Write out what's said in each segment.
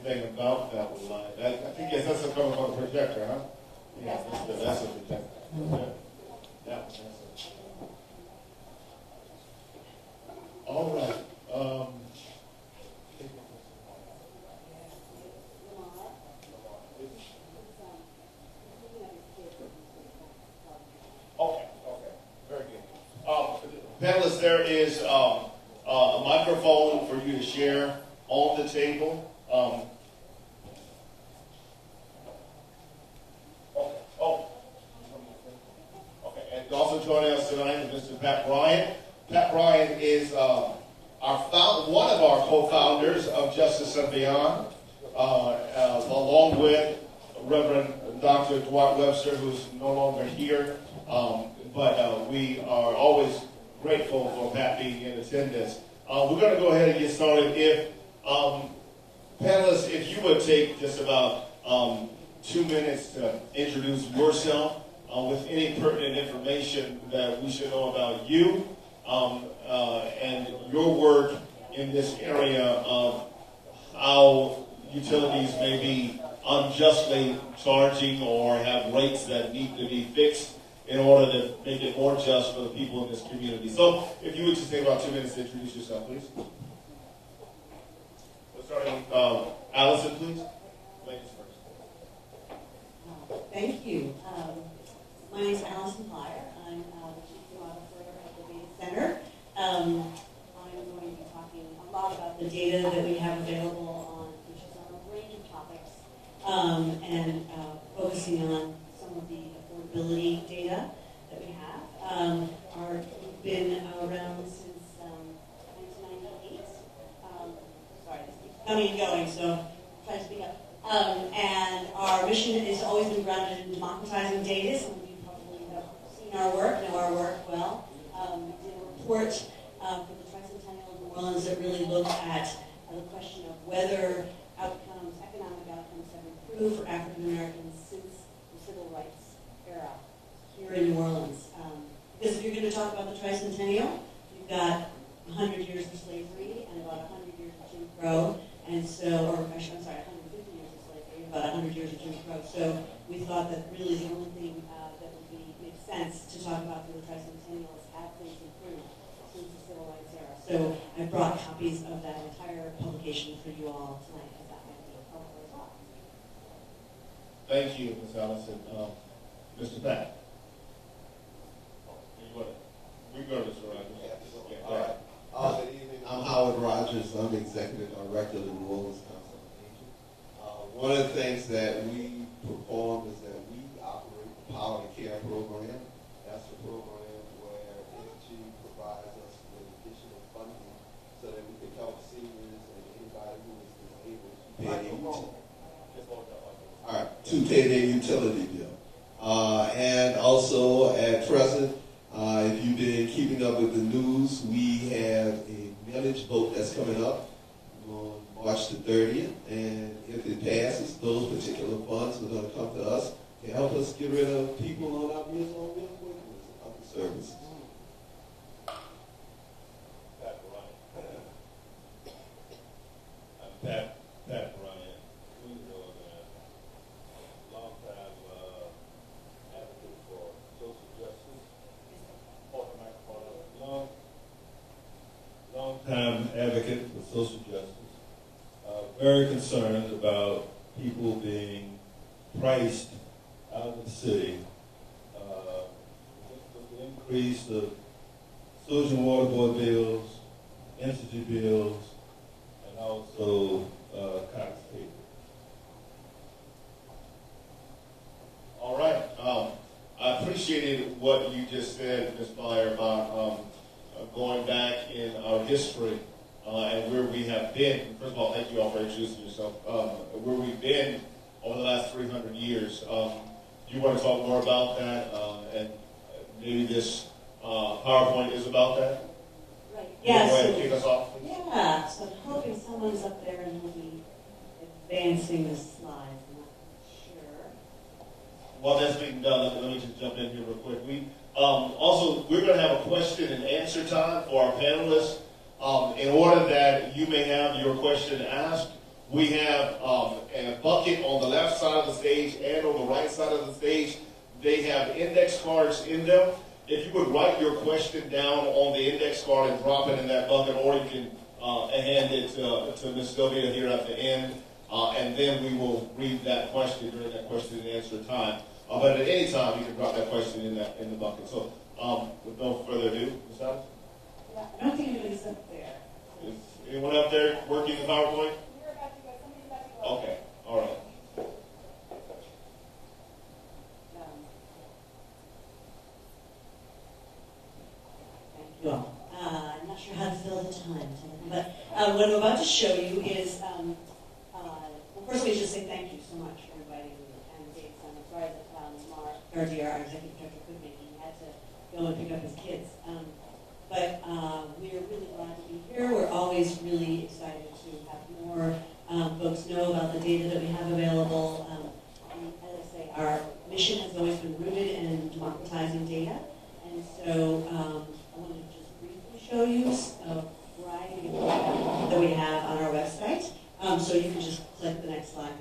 everything about that light. I think yes, that's coming from the projector, huh? Yeah, that's a projector. Yeah, that's it. All right. Okay, very good. Panelists, there is a microphone for you to share on the table. Okay, and also joining us tonight is Mr. Pat Bryant. Pat Bryant is one of our co-founders of Justice and Beyond, along with Reverend Dr. Dwight Webster, who's no longer here. But we are always grateful for Pat being in attendance. We're going to go ahead and get started. If panelists, if you would take just about 2 minutes to introduce yourself with any pertinent information that we should know about you and your work in this area of how utilities may be unjustly charging or have rates that need to be fixed in order to make it more just for the people in this community. So if you would just take about 2 minutes to introduce yourself, please. Let's start with Allison, please. Ladies first. Thank you. My name is Allison Plyer. I'm the Chief Officer at the Data Center. I'm going to be talking a lot about the data that we have available on issues on a range of topics and focusing on some of the affordability data that we have. We've been around since 1998. Sorry, this keeps coming and going, so try to speak up. And our mission has always been grounded in democratizing data. Some of you probably have seen our work, know our work well. We did a report for the Tricentennial of New Orleans that really looked at the question of whether economic outcomes have improved for African Americans since the civil rights era here in New Orleans. Because if you're going to talk about the Tricentennial, you've got 100 years of slavery and about 100 years of Jim Crow, and so, or I'm sorry, 150 years of slavery, about 100 years of Jim Crow. So we thought that really the only thing that would make sense to talk about for the Tricentennial is have things improved since the civil rights era. So I brought copies of that entire publication for you all tonight, because that might be helpful as well. Thank you, Ms. Allison. Mr. Pat. We go to Mr. Rogers. Yeah, all right. Good evening. I'm Howard Rogers. I'm the Executive Director of the New Orleans Council on Aging. One of the things that we perform is that we operate the Power to Care program. That's the program where energy provides us with additional funding so that we can help seniors and anybody who is disabled to pay their utility bill. And also at present, if you've been keeping up with the news, we have a millage vote that's coming up on March the 30th. And if it passes, those particular funds are going to come to us to help us get rid of people on our Meals on Wheels waiting list of the services. Pat Bryant. I'm Pat Bryant. Who's a long-time advocate for social justice. Long-time advocate for social justice. Very concerned about people being priced out of the city with the increase of sewage and water board bills, energy bills, and also Cox Cable. All right. I appreciated what you just said, Ms. Plyer, about going back in our history and where we have been. First of all, thank you all for introducing yourself. Where we've been over the last 300 years. Do you want to talk more about that? And maybe this PowerPoint is about that? Right. Yeah. Go ahead and kick us off, please. Yeah. So I'm hoping someone's up there and will be advancing the slides. I'm not sure. While that's being done, let me just jump in here real quick. We're going to have a question and answer time for our panelists. In order that you may have your question asked, We have a bucket on the left side of the stage and on the right side of the stage. They have index cards in them. If you would write your question down on the index card and drop it in that bucket, or you can hand it to Ms. Sylvia here at the end, and then we will read that question during that question and answer time. But at any time, you can drop that question in the bucket. So, with no further ado, Ms. Adams? Yeah, I don't think anybody's up there. Is anyone up there working the PowerPoint? Okay, all right. Thank you all. I'm not sure how to fill the time, but what I'm about to show you is, well, first we should say thank you so much for inviting me and Dave. I'm sorry that Mark Gardier, our executive director, couldn't make it. He had to go and pick up his kids. But we are really glad to be here. We're always really excited to have more folks know about the data that we have available. And as I say, our mission has always been rooted in democratizing data. And so I wanted to just briefly show you a variety of data that we have on our website. So you can just click the next slide.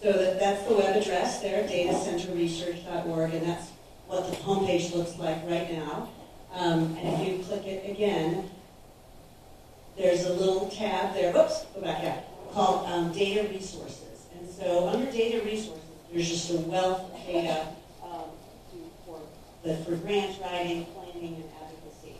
So that's the web address there, datacenterresearch.org, and that's what the homepage looks like right now. And if you click it again, there's a little tab there, whoops, go back out, called Data Resources. And so under Data Resources, there's just a wealth of data for grant writing, planning, and advocacy.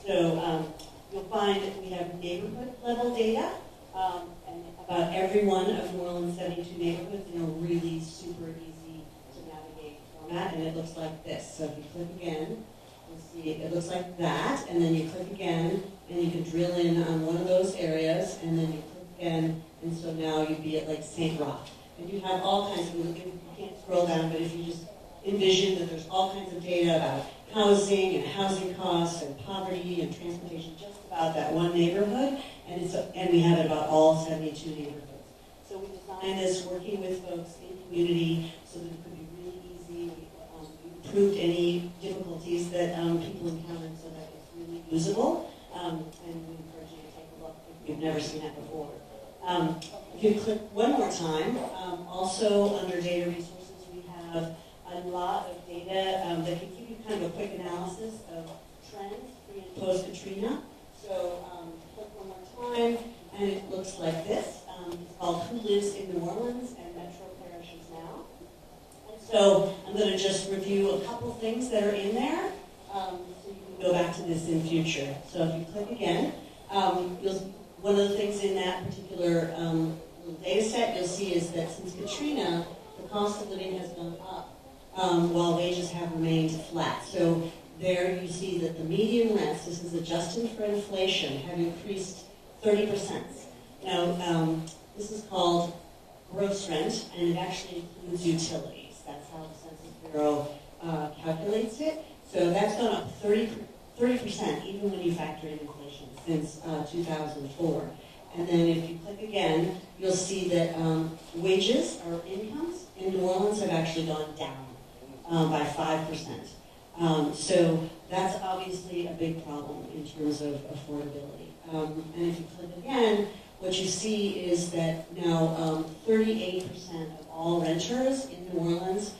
So you'll find that we have neighborhood level data, and about every one of New Orleans' 72 neighborhoods in a really super easy to navigate format, and it looks like this. So if you click again, you'll see it looks like that, and then you click again, and you can drill in on one of those areas, and then you click again, and so now you'd be at like St. Roch. And you have all kinds of, you can't scroll down, but if you just envision that there's all kinds of data about housing and housing costs and poverty and transportation just about that one neighborhood, and we have it about all 72 neighborhoods. So we designed this working with folks in community so that it could be really easy. We improved any difficulties that people encountered so that it's really usable, and we encourage you to take a look if you've never seen that before. If you click one more time, also under data resources, we have a lot of data that can give you kind of a quick analysis of trends pre and post Katrina. So click one more time, and it looks like this. It's called Who Lives in New Orleans and Metro Parishes Now. And so I'm going to just review a couple things that are in there, so you can go back to this in future. So if you click again, one of the things in that particular little data set you'll see is that since Katrina, the cost of living has gone up, while wages have remained flat. So there you see that the median rents, this is adjusted for inflation, have increased 30%. Now, this is called gross rent, and it actually includes utilities. That's how the Census Bureau calculates it. So that's gone up 30%, even when you factor in inflation, since 2004. And then if you click again, you'll see that wages or incomes in New Orleans have actually gone down by 5%. So that's obviously a big problem in terms of affordability. And if you click again, what you see is that now 38% of all renters in New Orleans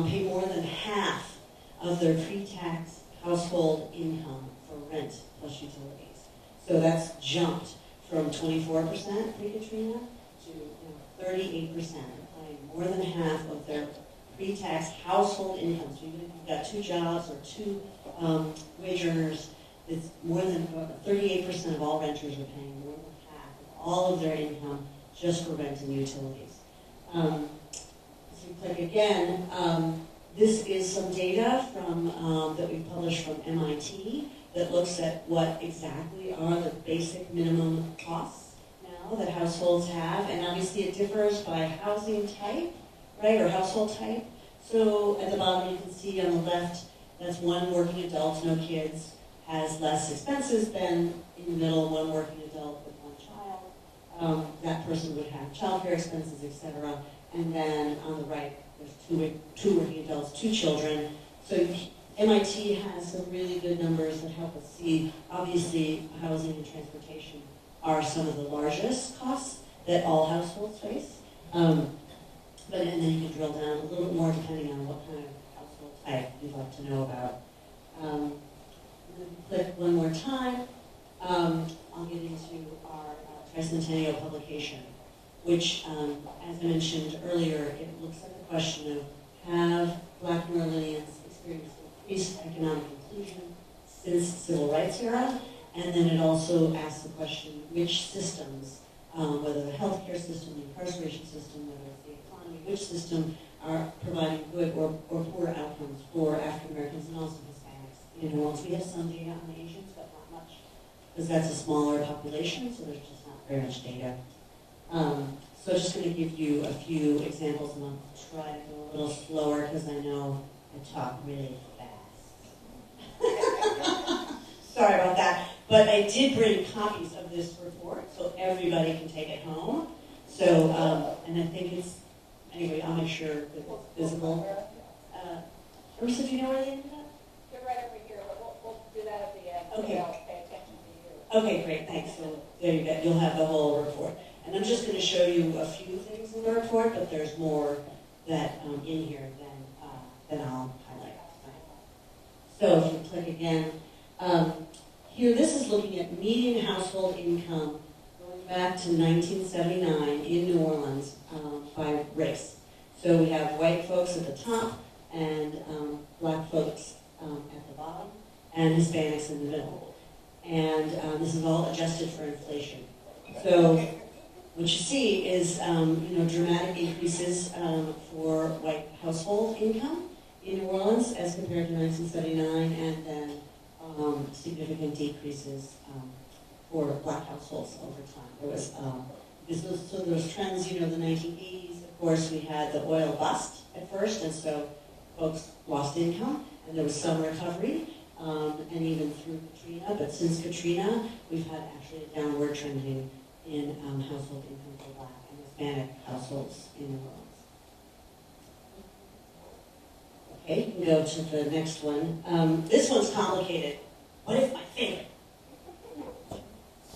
pay more than half of their pre-tax household income for rent plus utilities. So that's jumped from 24% pre-Katrina to 38%, paying more than half of their pre-tax household income. So even if you've got two jobs or two wage earners, it's more than 38% of all renters are paying more than half of all of their income just for rent and utilities. So you click again. This is some data from that we published from MIT that looks at what exactly are the basic minimum costs now that households have, and obviously it differs by housing type, right, or household type. So at the bottom you can see on the left, that's one working adult, no kids, has less expenses than in the middle, one working adult with one child. That person would have childcare expenses, etc. And then on the right, there's two working adults, two children. So MIT has some really good numbers that help us see, obviously, housing and transportation are some of the largest costs, that all households face. And then you can drill down a little bit more depending on what kind of household type you'd like to know about. And then click one more time. I'll get into our tricentennial publication, which, as I mentioned earlier, it looks at the question of have Black New Orleanians experienced increased economic inclusion since the Civil Rights era? And then it also asks the question, which systems, whether the healthcare system, the incarceration system, whether it's the economy, which system are providing good or poor outcomes for African Americans and also Hispanics in New Orleans. We have some data on the Asians, but not much, because that's a smaller population, so there's just not very much data. So I'm just going to give you a few examples, and I'll try to go a little slower because I know I talk really fast. Sorry about that. But I did bring copies of this report so everybody can take it home. So, and I think it's, anyway, I'll make sure that it's visible. Marissa, do you know where they ended up? They're right over here, but we'll do that at the end. Okay. So they'll pay attention to you. Okay, great, thanks. So there you go. You'll have the whole report. And I'm just going to show you a few things in the report, but there's more that in here than I'll highlight tonight. So if you click again, here this is looking at median household income going back to 1979 in New Orleans by race. So we have white folks at the top and black folks at the bottom and Hispanics in the middle. And this is all adjusted for inflation. So what you see is dramatic increases for white household income in New Orleans as compared to 1979, and then significant decreases for black households over time. There was so there was trends, the 1980s. Of course, we had the oil bust at first, and so folks lost income, and there was some recovery, and even through Katrina. But since Katrina, we've had actually a downward trending in household income for Black and Hispanic households in New Orleans. Okay, you can go to the next one. This one's complicated. What is my favorite?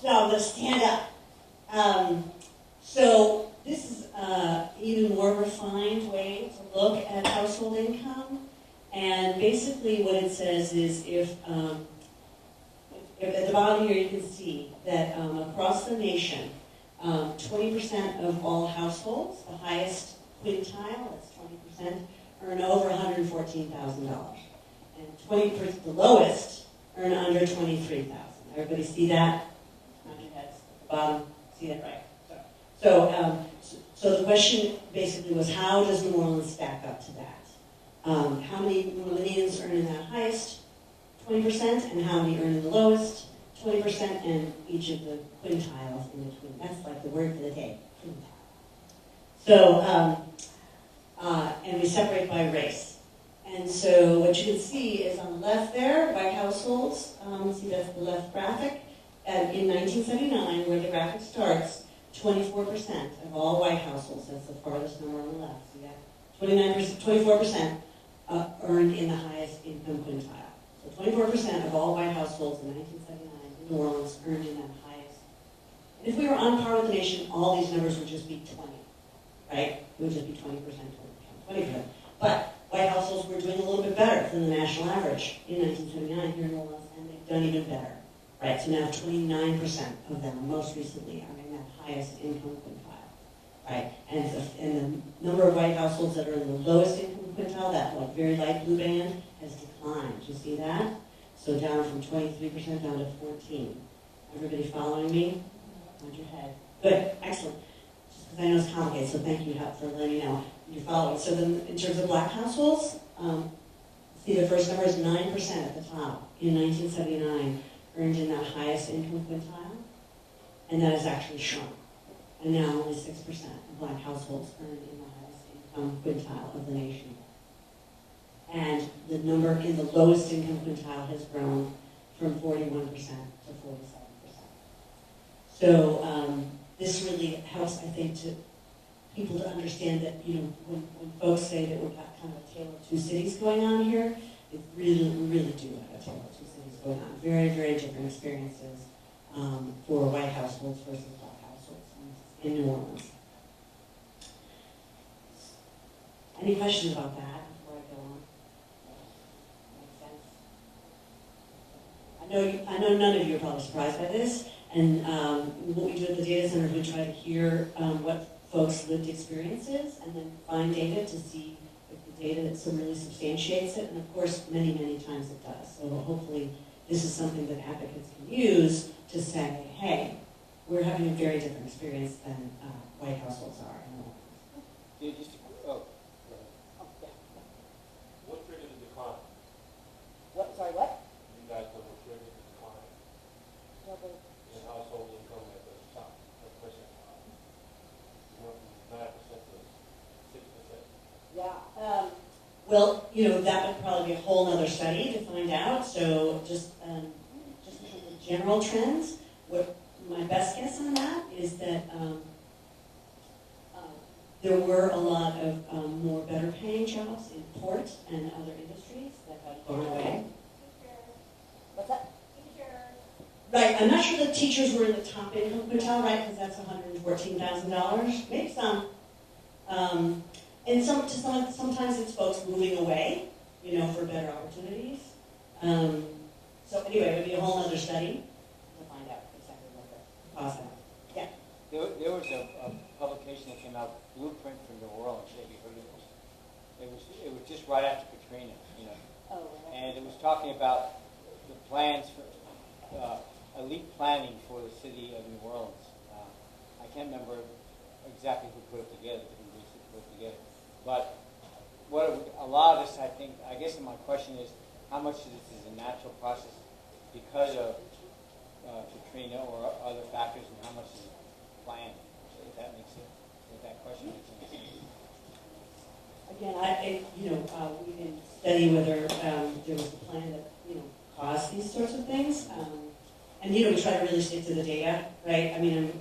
So I'm going to stand up. So this is an even more refined way to look at household income. And basically what it says is if at the bottom here you can see that across the nation, 20% of all households, the highest quintile, that's 20%, earn over $114,000. And 20%, the lowest, earn under $23,000. Everybody see that? On your heads, at the bottom, see that right? So the question basically was, how does New Orleans stack up to that? How many New Orleanians earn in that highest 20%, and how many earn in the lowest 20%, and each of the quintiles in between. That's like the word for the day, quintile. So, and we separate by race. And so what you can see is on the left there, white households. See that's the left graphic. And in 1979, where the graphic starts, 24% of all white households, that's the farthest number on the left, see that? 24% earned in the highest income quintile. So 24% of all white households in 1979 in New Orleans earned in that highest. And if we were on par with the nation, all these numbers would just be 20, right? It would just be 20%, 20%. But white households were doing a little bit better than the national average in 1979 here in New Orleans, and they've done even better, right? So now 29% of them, most recently, are in that highest income quintile, right? And the number of white households that are in the lowest income quintile, that very light blue band, has declined. Do you see that? So down from 23% down to 14%. Everybody following me? Nod your head. Good, excellent. Just because I know it's complicated, so thank you for letting me know you're following. So then, in terms of black households, see the first number is 9% at the top in 1979, earned in that highest income quintile, and that has actually shrunk. And now only 6% of black households earn in the highest income quintile of the nation. And the number in the lowest income quintile has grown from 41% to 47%. So this really helps, I think, to people to understand that, when folks say that we've got kind of a tale of two cities going on here, we really do have a tale of two cities going on. Very, very different experiences for white households versus black households. in New Orleans. Any questions about that before I go on? Makes sense? I know none of you are probably surprised by this, and what we do at the data center is we try to hear what folks' lived experience is, and then find data to see if the data really substantiates it, and of course, many, many times it does. So hopefully, this is something that advocates can use to say, hey, we're having a very different experience than white households are. Yeah, just, oh, Yeah. what triggered the decline? What, sorry, what? You guys know what triggered the decline in household income at the top, at percentile? You went from 9% to 6%. Yeah, Well, that would probably be a whole other study to find out. So just in terms of general trends, what my best guess on that is that there were a lot of more better paying jobs in port and other industries that had gone away. what's that? Right, I'm not sure the teachers were in the top income quintile, right, because that's $114,000, maybe some. And sometimes it's folks moving away, for better opportunities. So anyway, it would be a whole other study to find out exactly what the cause of that. Yeah. There was a publication that came out, Blueprint for New Orleans. Have you heard of this? It was just right after Katrina, Oh, and it was talking about the plans for elite planning for the city of New Orleans. I can't remember exactly who put it together, who recently put it together, but a lot of this, I guess my question is, how much of this is a natural process because of Katrina or other factors, and how much is planned? If that makes sense. If that question makes sense. Again, we didn't study whether there was a plan that, caused these sorts of things. And, we try to really stick to the data, right? I mean,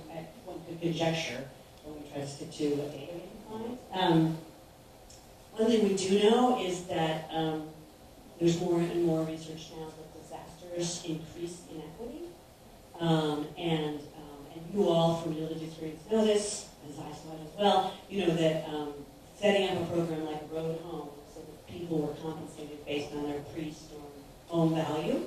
one could conjecture, but we try to stick to what data we can find. One thing we do know is that there's more and more research now that disasters increase inequity. And you all from your lived experience know this, as I saw it as well, that setting up a program like Road Home so that people were compensated based on their pre-storm home value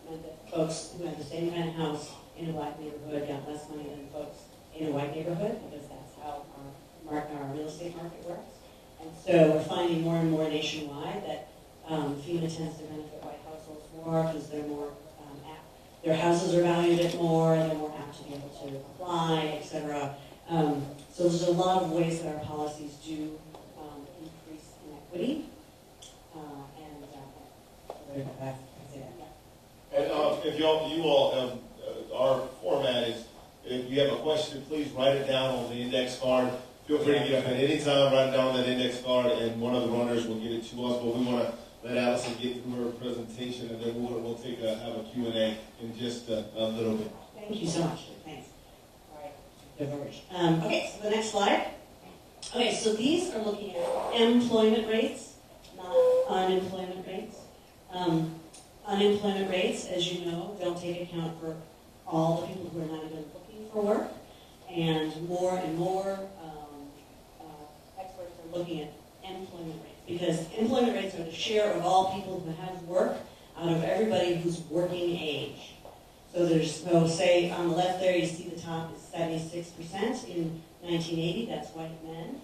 meant that folks who had the same kind of house in a black neighborhood got less money than folks in a white neighborhood, because that's how our real estate market works. And so we're finding more and more nationwide that FEMA tends to benefit white households more because they're more apt. Their houses are valued at more, they're more apt to be able to apply, et cetera. So there's a lot of ways that our policies do increase inequity. And if you all, our format is, if you have a question, please write it down on the index card. Feel free to get up at any time, write it down on that index card, and one of the runners will get it to us. But we want to let Allison get through her presentation, and then we'll have a Q&A in just a little bit. Thank you so much. Thanks. All right. Diverge. Okay, so the next slide. Okay, so these are looking at employment rates, not unemployment rates. Unemployment rates, as you know, don't take account for all the people who are not even looking for work. And more experts are looking at employment rates, because employment rates are the share of all people who have work out of everybody who's working age. So say on the left there, you see the top is 76% in 1980, that's white men.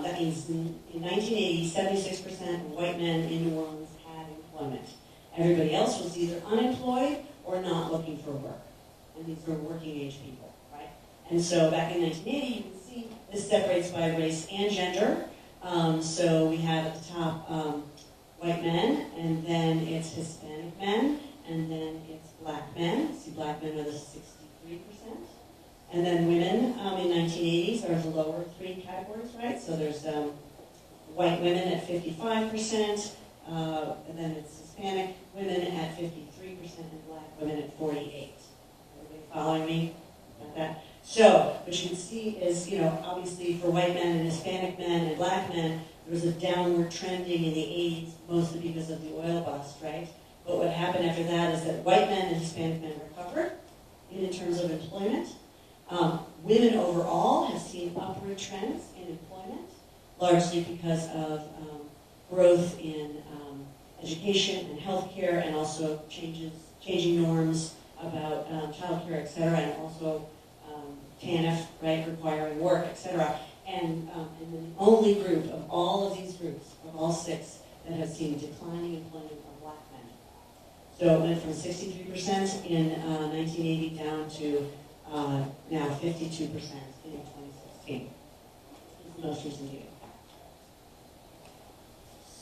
That means in 1980, 76% of white men in New Orleans had employment. Everybody else was either unemployed or not looking for work. And these were working age people, right? And so back in 1980, you can see this separates by race and gender. So we have at the top white men, and then it's Hispanic men, and then it's black men. See, black men are the 63%. And then women in 1980s are the lower three categories, right? So there's white women at 55%, and then it's Hispanic women at 53%, and black women at 48%. Everybody following me? Like that? So what you can see is, obviously for white men and Hispanic men and black men, there was a downward trending in the 80s, mostly because of the oil bust, right? But what happened after that is that white men and Hispanic men recovered in terms of employment. Women overall have seen upward trends in employment, largely because of growth in education and healthcare, and also changing norms about childcare, et cetera, and also TANF, right, requiring work, et cetera. And then the only group of all of these groups, of all six, that have seen declining employment are black men. So it went from 63% in 1980 down to now 52% in 2016. It's the most recent data.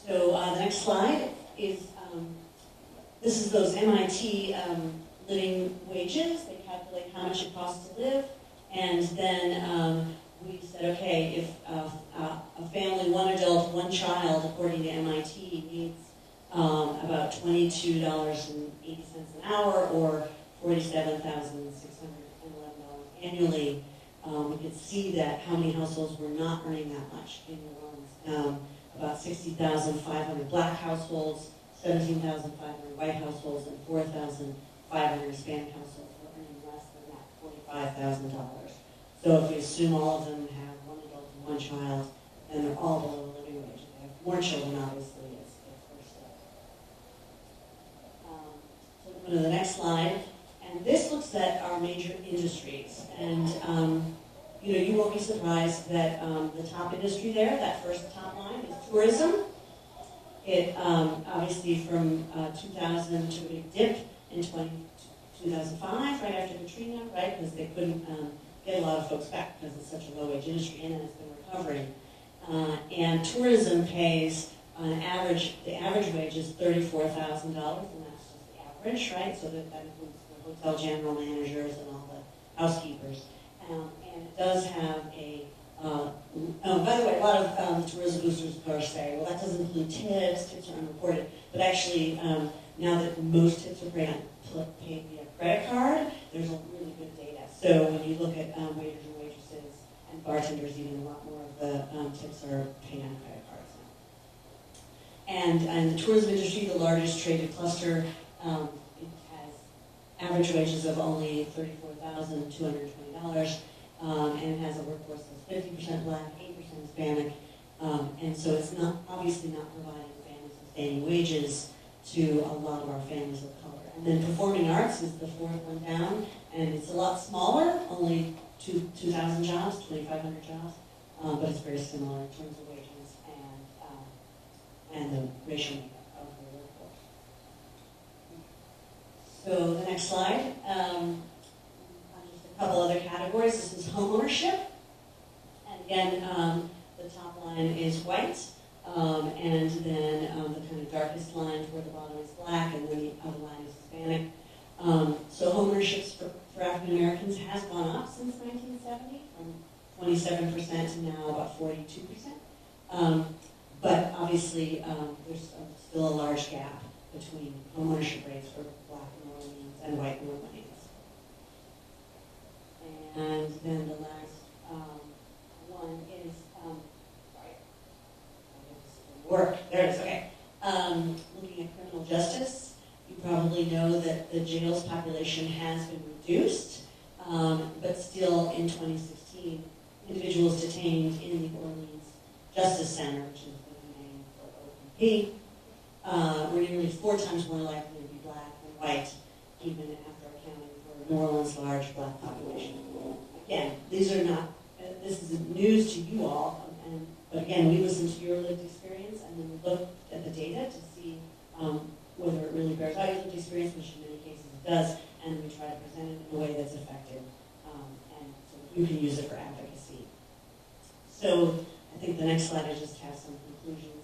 So the next slide is, this is those MIT living wages. They calculate how much it costs to live. And then we said, okay, if a family, one adult, one child, according to MIT, needs about $22.80 an hour, or $47,611 annually, we could see that how many households were not earning that much in New Orleans. About 60,500 black households, 17,500 white households, and 4,500 Hispanic households were earning less than that $45,000. So if we assume all of them have one adult and one child, then they're all below the living wage. If they have more children, obviously, it's worse still. So we'll go to the next slide. And this looks at our major industries. And you won't be surprised that the top industry there, that first top line, is tourism. It obviously from 2000 took a big dip in 2005, right after Katrina, right, because they couldn't get a lot of folks back because it's such a low-wage industry, and then it's been recovering. And tourism pays, on average, the average wage is $34,000, and that's just the average, right? So that includes the hotel general managers and all the housekeepers. And it does have a, by the way, a lot of tourism boosters, of course, say, well, that doesn't include tips are unreported. But actually, now that most tips are paid via credit card, there's a really good data. So when you look at waiters and waitresses and bartenders, even a lot more of the tips are paid on credit cards now. And the tourism industry, the largest traded cluster, it has average wages of only $34,220, and it has a workforce that's 50% black, 8% Hispanic, and so it's not obviously not providing family-sustaining wages to a lot of our families of color. And then performing arts is the fourth one down, and it's a lot smaller, only 2,000 jobs, 2,500 jobs, but it's very similar in terms of wages and the racial makeup of the workforce. So the next slide, just a couple other categories. This is homeownership, and again, the top line is white, and then the kind of darkest line toward the bottom is black, and then the other line is Hispanic. So homeownership for African Americans has gone up since 1970, from 27% to now about 42%. But obviously, there's still a large gap between homeownership rates for black New Orleans and white New Orleans. And then the last one is, sorry, work. There it is, okay. Looking at criminal justice, you probably know that the jails population has been reduced, but still in 2016, individuals detained in the Orleans Justice Center, which is the name for OPP, were nearly 4 times more likely to be black than white, even after accounting for New Orleans' large black population. Again, these are not, this is news to you all, but again, we listen to your lived experience, and then we look at the data to see whether it really bears out your lived experience, which in many cases it does, and we try to present it in a way that's effective, and so you can use it for advocacy. So I think the next slide I just have some conclusions.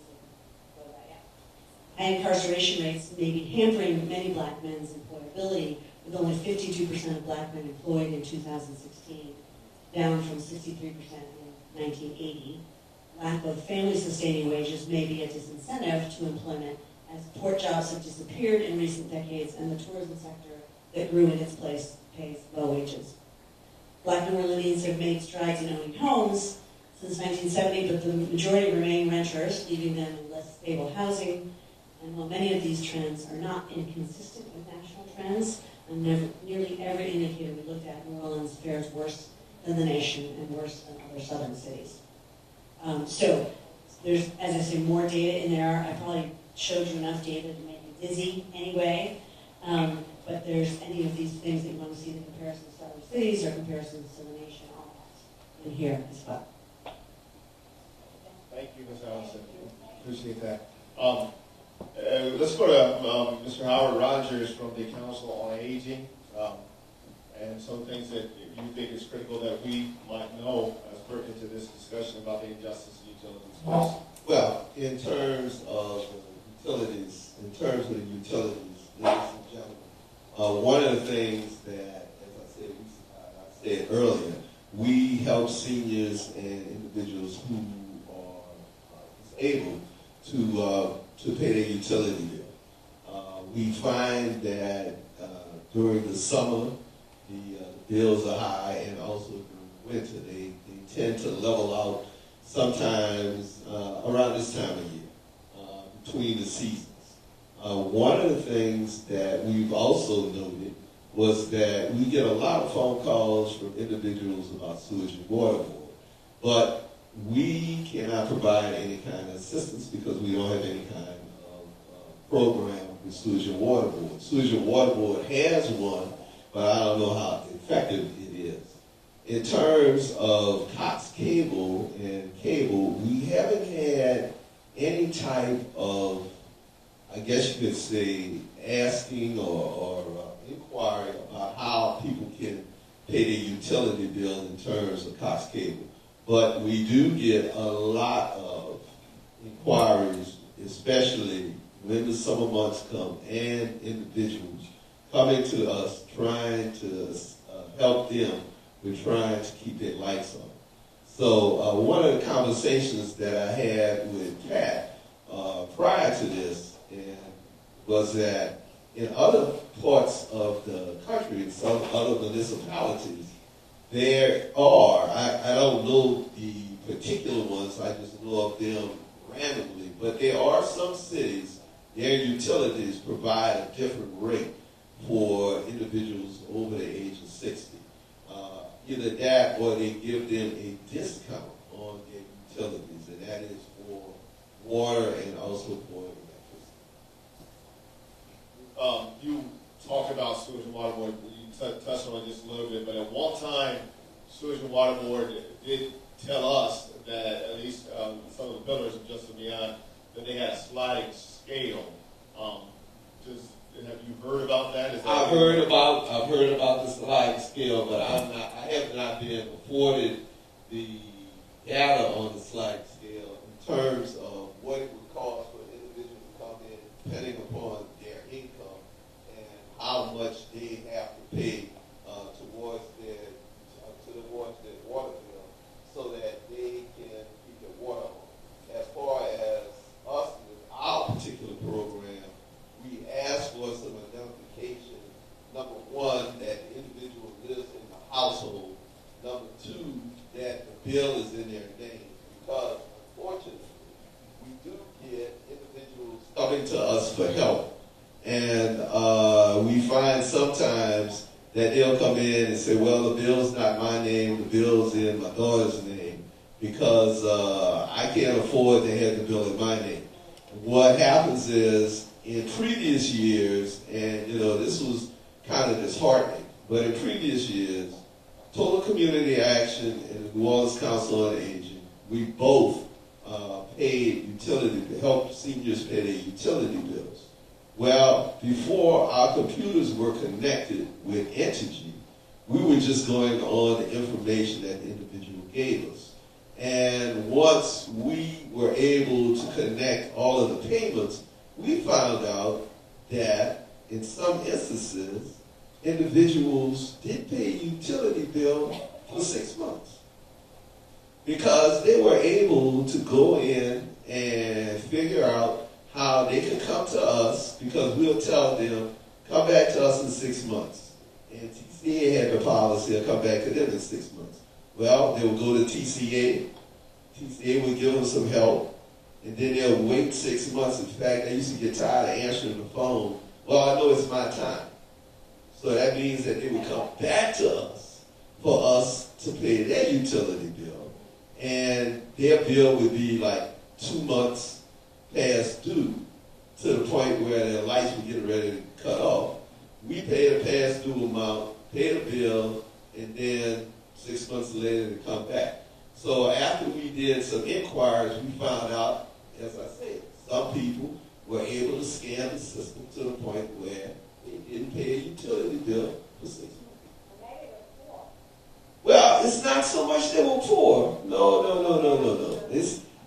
High incarceration rates may be hampering many black men's employability, with only 52% of black men employed in 2016, down from 63% in 1980. Lack of family-sustaining wages may be a disincentive to employment, as port jobs have disappeared in recent decades, and the tourism sector that grew in its place pays low wages. Black New Orleanians have made strides in owning homes since 1970, but the majority remain renters, leaving them in less stable housing. And while many of these trends are not inconsistent with national trends, and nearly every indicator we looked at, New Orleans fares worse than the nation and worse than other southern cities. So there's, as I say, more data in there. I probably showed you enough data to make you dizzy anyway. But there's any of these things that you want to see, the comparisons to other cities or comparisons to the nation, all that's in here as well. Thank you, Ms. Allison. Appreciate that. Let's go to Mr. Howard Rogers from the Council on Aging, and some things that you think is critical that we might know as pertinent to this discussion about the injustice of utilities. Well, in terms of the utilities, ladies and gentlemen, one of the things that, as I said earlier, we help seniors and individuals who are disabled to pay their utility bill. We find that during the summer, the bills are high, and also during winter, they tend to level out sometimes around this time of year, between the seasons. One of the things that we've also noted was that we get a lot of phone calls from individuals about sewage and water board, but we cannot provide any kind of assistance because we don't have any kind of program with sewage and water board. Sewage and water board has one, but I don't know how effective it is. In terms of Cox Cable and cable, we haven't had any type of, I guess you could say, asking or inquiry about how people can pay their utility bill in terms of Cox Cable. But we do get a lot of inquiries, especially when the summer months come, and individuals coming to us trying to help them with trying to keep their lights on. So one of the conversations that I had with Pat prior to this was that in other parts of the country, in some other municipalities, there are, I don't know the particular ones, I just know of them randomly, but there are some cities, their utilities provide a different rate for individuals over the age of 60. Either that or they give them a discount on their utilities, and that is for water and also for electricity. You talked about sewage and water board. You touched on it just a little bit, but at one time, sewage and water board did tell us that at least some of the pillars of Just and Beyond that they had a sliding scale. Have you heard about that? I've heard about the sliding scale, but I have not been afforded the data on the sliding scale in terms of what it would cost for an individual to come in, depending upon their income and how much they have to pay towards their water bill, so that they can keep their water on. As far as us with our particular program, we ask for some identification. Number one, that the individual lives in the household. Number two, that the bill is in their name. Because, unfortunately, we do get individuals coming to us for help. And we find sometimes that they'll come in and say, well, the bill's not my name, the bill's in my daughter's name, because I can't afford to have the bill in my name. What happens is, in previous years, and this was kind of disheartening, but in previous years, Total Community Action and the New Orleans Council on Aging, we both paid utility to help seniors pay their utility bills. Well, before our computers were connected with Entergy, we were just going on the information that the individual gave us. And once we were able to connect all of the payments, we found out that in some instances, individuals did pay a utility bill for 6 months because they were able to go in and figure out how they could come to us, because we'll tell them, come back to us in 6 months. And TCA had the policy to come back to them in 6 months. Well, they would go to TCA. TCA would give them some help. And then they'll wait 6 months. In fact, I used to get tired of answering the phone. Well, I know it's my time. So that means that they would come back to us for us to pay their utility bill, and their bill would be like 2 months past due, to the point where their lights were getting ready to cut off. We pay the past due amount, pay the bill, and then 6 months later they come back. So after we did some inquiries, we found out, as I said, some people were able to scam the system to the point where they didn't pay a utility bill for 6 months. Well, it's not so much they were poor. No.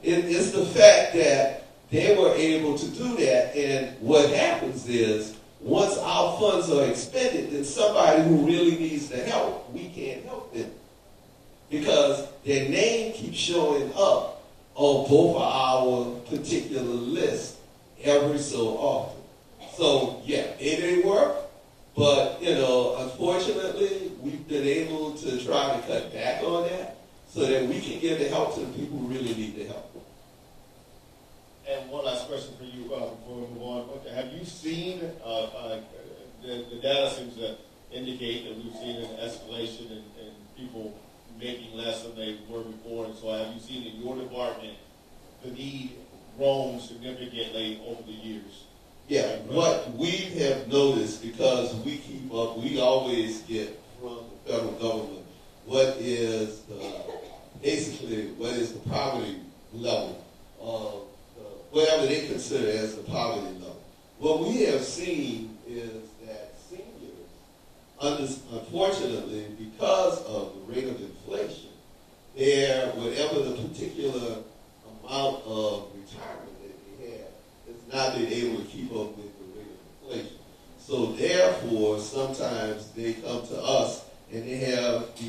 It's the fact that they were able to do that, and what happens is, once our funds are expended, then somebody who really needs the help, we can't help them. Because their name keeps showing up on both of our particular lists every so often. So, yeah, it didn't work, but, unfortunately, we've been able to try to cut back on that so that we can give the help to the people who really need the help. And one last question for you before we move on. Have you seen, the data seems to indicate that we've seen an escalation in people making less than they were before, and so have you seen in your department the need grown significantly over the years? Yeah, what we have noticed, because we keep up, we always get from the federal government what is the poverty level of whatever they consider as the poverty level. What we have seen is that seniors, unfortunately, because of the rate of inflation, whatever the particular amount of retirement that they have, has not been able to keep up with the rate of inflation. So therefore, sometimes they come to us and they have to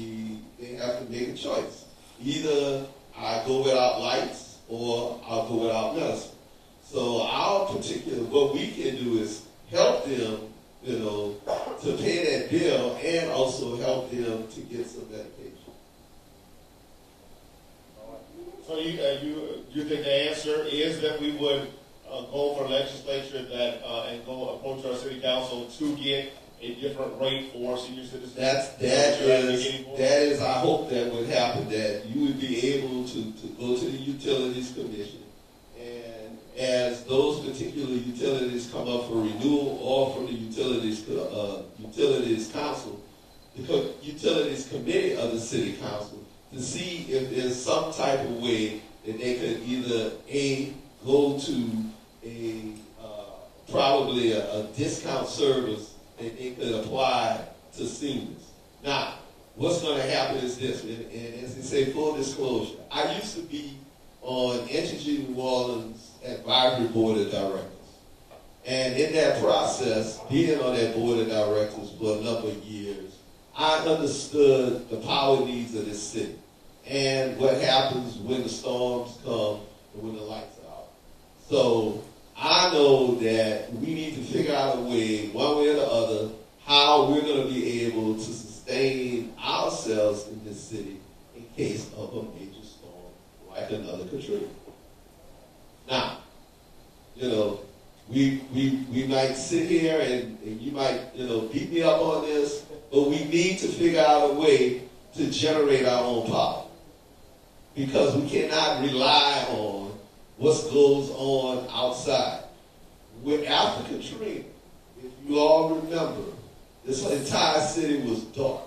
make a choice. Either I go without lights or I'll go without medicine. So what we can do is help them, to pay that bill and also help them to get some medication. So you think the answer is that we would go for legislature and go approach our city council to get a different rate for senior citizens? That is, I hope that would happen, that you would be able to go to the Utilities Commission, and as those particular utilities come up for renewal, or from the Utilities Council, the Utilities Committee of the City Council, to see if there's some type of way that they could either go to probably a discount service that they could apply to seniors. Now, what's going to happen is this, and as they say, full disclosure. I used to be on Energy New Orleans Advisory Board of Directors. And in that process, being on that Board of Directors for a number of years, I understood the power needs of this city and what happens when the storms come and when the lights are out. So I know that we need to figure out a way, one way or the other, how we're going to be able to sustain ourselves in this city in case of a major storm like another Katrina. Now, we might sit here and you might, beat me up on this, but we need to figure out a way to generate our own power. Because we cannot rely on what goes on outside. After Katrina, if you all remember, this entire city was dark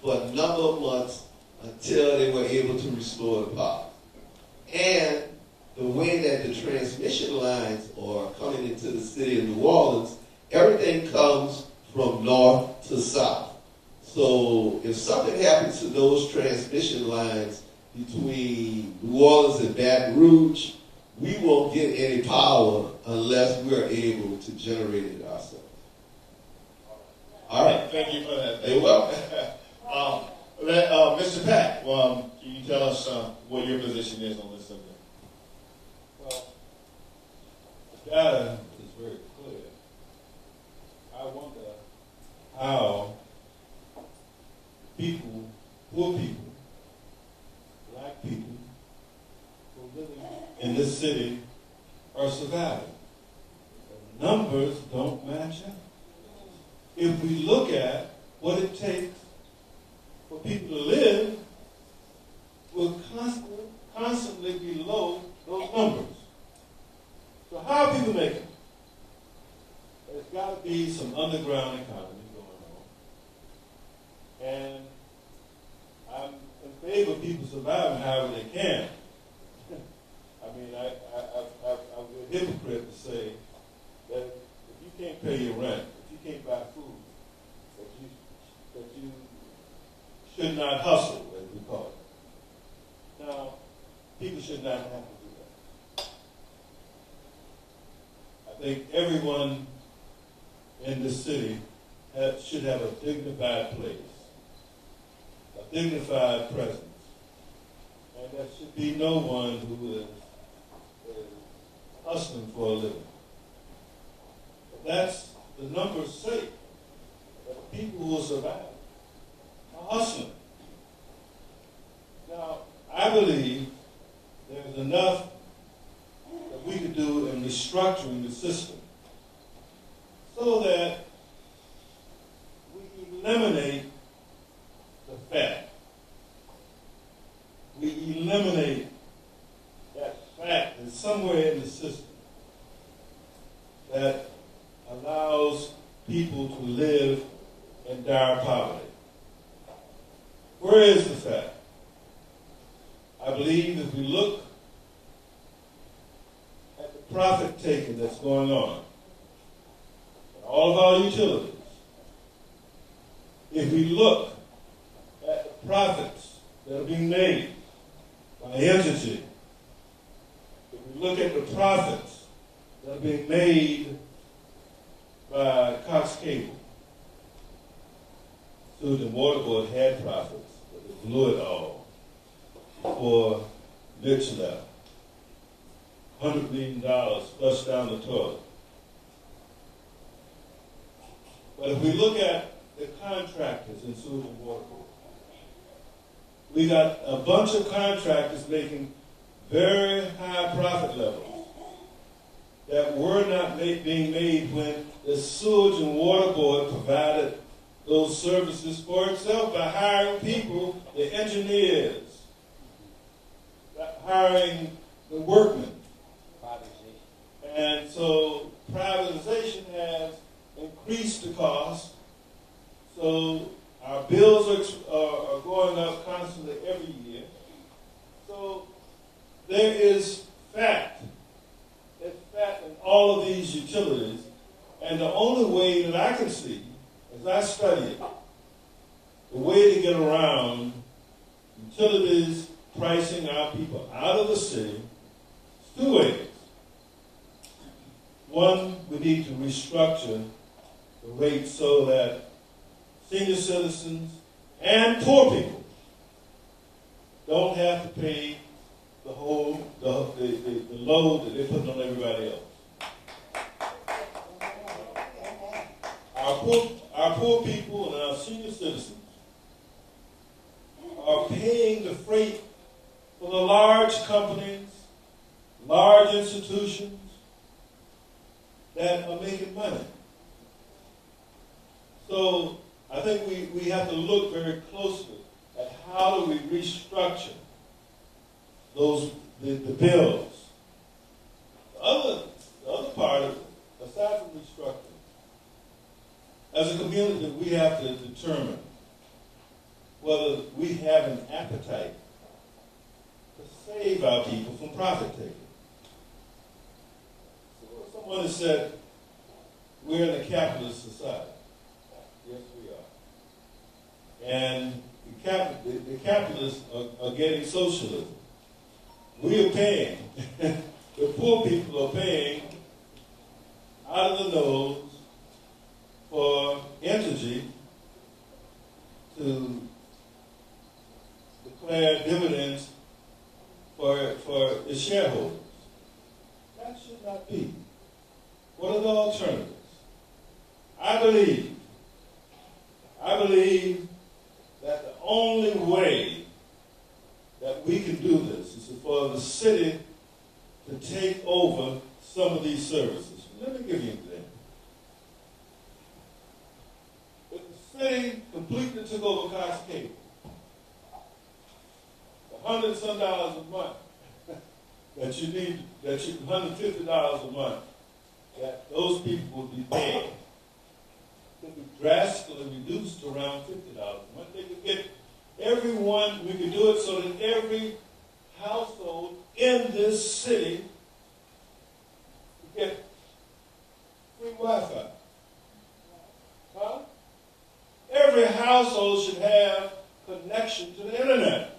for a number of months until they were able to restore the power. And the way that the transmission lines are coming into the city of New Orleans, everything comes from north to south. So if something happens to those transmission lines between New Orleans and Baton Rouge, we won't get any power unless we're able to generate it ourselves. All right. Thank you for that. You're welcome. Mr. Pat, can you tell us what your position is on this subject? Well, the data is very clear. I wonder how people, poor people, black people, who are living in this city are surviving. The numbers don't match up. If we look at what it takes for people to live will constantly be below those numbers. So how are people making it? There's got to be some underground economy going on. And I'm in favor of people surviving however they can. I mean, I'm a hypocrite to say that if you can't pay your rent, if you can't buy food, that you should not hustle, as we call it. Now, people should not have to do that. I think everyone in this city should have a dignified place, a dignified presence. And there should be no one who is hustling for a living. But that's the numbers say that the people who will survive are hustling. Now, I believe there's enough that we could do in restructuring the system so that we eliminate the fact. We eliminate that fact that's somewhere in the system that allows people to live in dire poverty. Where is the fact? I believe if we look at the profit taking that's going on in all of our utilities, if we look at the profits that are being made by energy, if we look at the profits that are being made by Cox Cable, Food and Water Board had profits, but they blew it all before Mitch left. $100 million flushed down the toilet. But if we look at the contractors in Food and Water Board, we got a bunch of contractors making very high profit levels that were not being made when the Sewage and Water Board provided those services for itself by hiring people, the engineers, hiring the workmen. Privatization. And so privatization has increased the cost. So our bills are going up constantly every year. So there is fact. There's fact in all of these utilities. And the only way that I can see, as I study it, the way to get around utilities pricing our people out of the city is two ways. One, we need to restructure the rates so that senior citizens and poor people don't have to pay the load that they're putting on everybody else. Our poor people and our senior citizens are paying the freight for the large companies, large institutions that are making money. So I think we have to look very closely at how do we restructure the bills. The other part of it, aside from restructuring, as a community, we have to determine whether we have an appetite to save our people from profit taking. So someone has said, we're in a capitalist society. Yes, we are. And the capitalists are getting socialism. We are paying. The poor people are paying out of the nose for energy to declare dividends for the shareholders. That should not be. What are the alternatives? I believe that the only way that we can do this is for the city to take over some of these services. Let me give you an example. If the city completely took over Cox Cable, $100 some a month that you need, $150 a month, that those people will be paying, could be drastically reduced to around $50 a month. They could get everyone, we could do it so that every household in this city could get free Wi-Fi. Huh? Every household should have connection to the internet.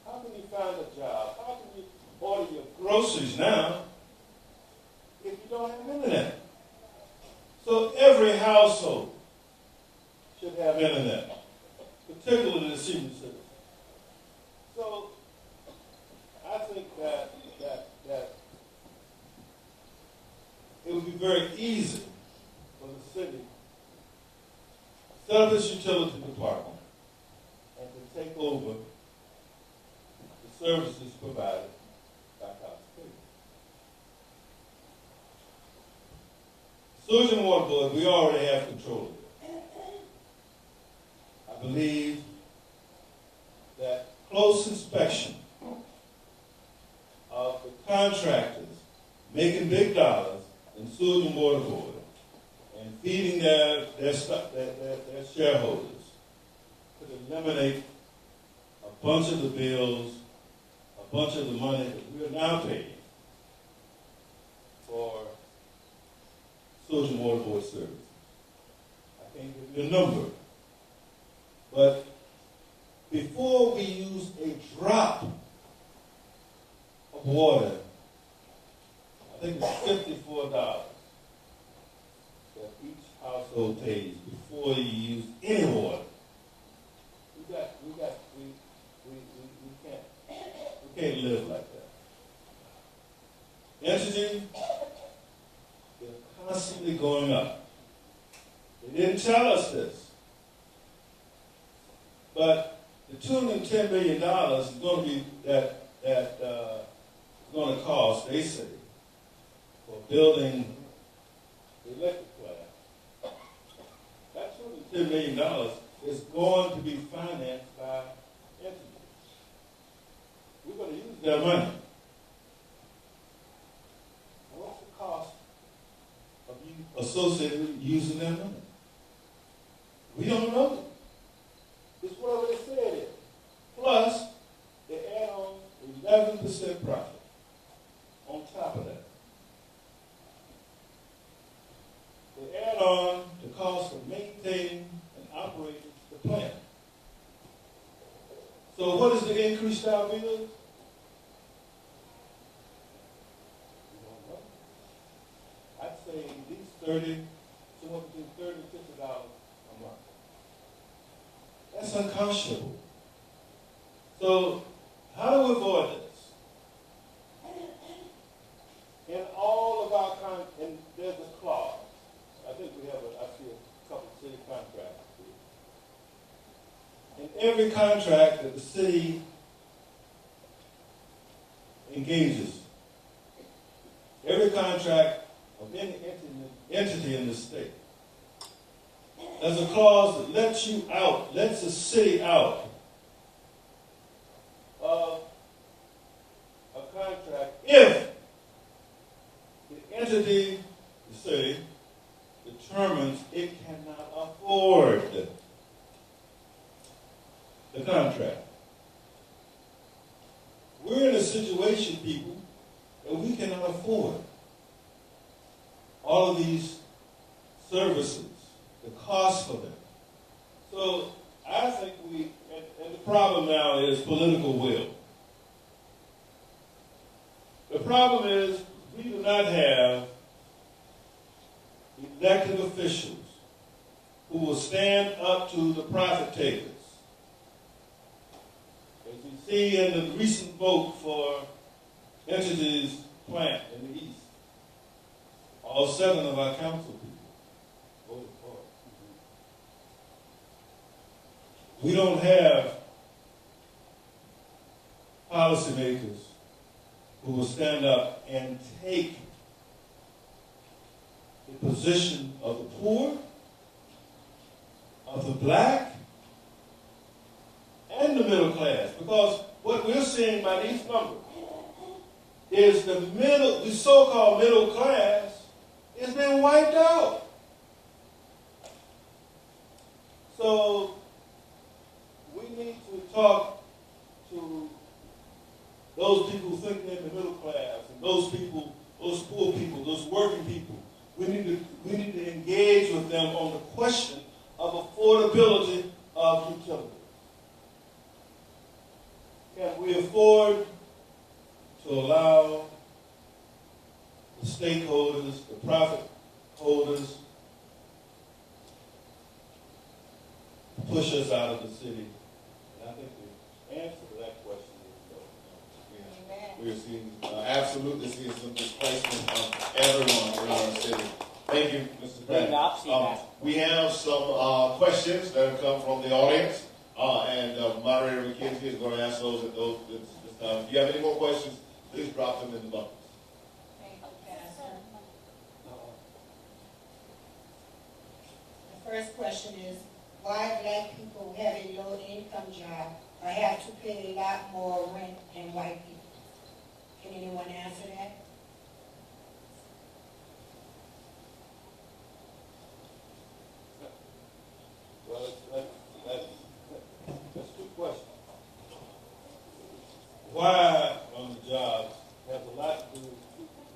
How can you find a job? How can you order your groceries now if you don't have internet? So every household should have internet, particularly the senior citizens. So I think that it would be very easy for the city to set up its utility department and to take over the services provided by Cox City. Sewage and Water Board, we already have control of it. I believe that close inspection of the contractors making big dollars in Sewage and Water Board and feeding their shareholders could eliminate a bunch of the bills, a bunch of the money that we are now paying for Sewage and Water Board services. I can't give you a number, but before we use a drop of water, I think it's $54 that each household pays before you use any water. We can't live like that. Entities, they're constantly going up. They didn't tell us this, but the $210 million is going to be going to cost, they say, for building the electric plant. That $210 million is going to be financed by entities. We're going to use their money. What's the cost of you associated with using their money? We don't know. It's whatever they say it is. Plus, they add on 11% profit on top of that. They add on the cost of maintaining and operating the plant. So what is the increased our bills? We don't know. I'd say at least somewhere between $30 and $50 a month. That's unconscionable. So how do we avoid this? In all of our and there's a clause. I think we have I see a couple of city contracts here. In every contract that the city engages, every contract of any entity in the state, there's a clause that lets the city out of a contract if the entity, the city, determines it cannot afford the contract. We're in a situation, people, that we cannot afford all of these services, the cost for them. So I think and the problem now is political will. The problem is we do not have elected officials who will stand up to the profit takers. As you see in the recent vote for entities plant in the East, all 7 of our council people voted for it. We don't have policymakers who will stand up and take the position of the poor, of the black, and the middle class. Because what we're seeing by these numbers is the so-called middle class is being wiped out. So we need to talk to those people thinking in the middle class and those people, those poor people, those working people. We need to engage with them on the question of affordability of utilities. Can we afford to allow the stakeholders, the profit holders, to push us out of the city? And I think the answer to that question is no. Yeah. We're seeing, Absolutely seeing some displacement of everyone in our city. Thank you, Mr. Pratt. We have some questions that have come from the audience, and Moderator McKenzie is going to ask those at this time. If you have any more questions, please drop them in the buckets. Thank you, Pastor. The first question is, why black people who have a low income job or have to pay a lot more rent than white people? Can anyone answer that? Well, that's a good question. Why on the jobs has a lot to do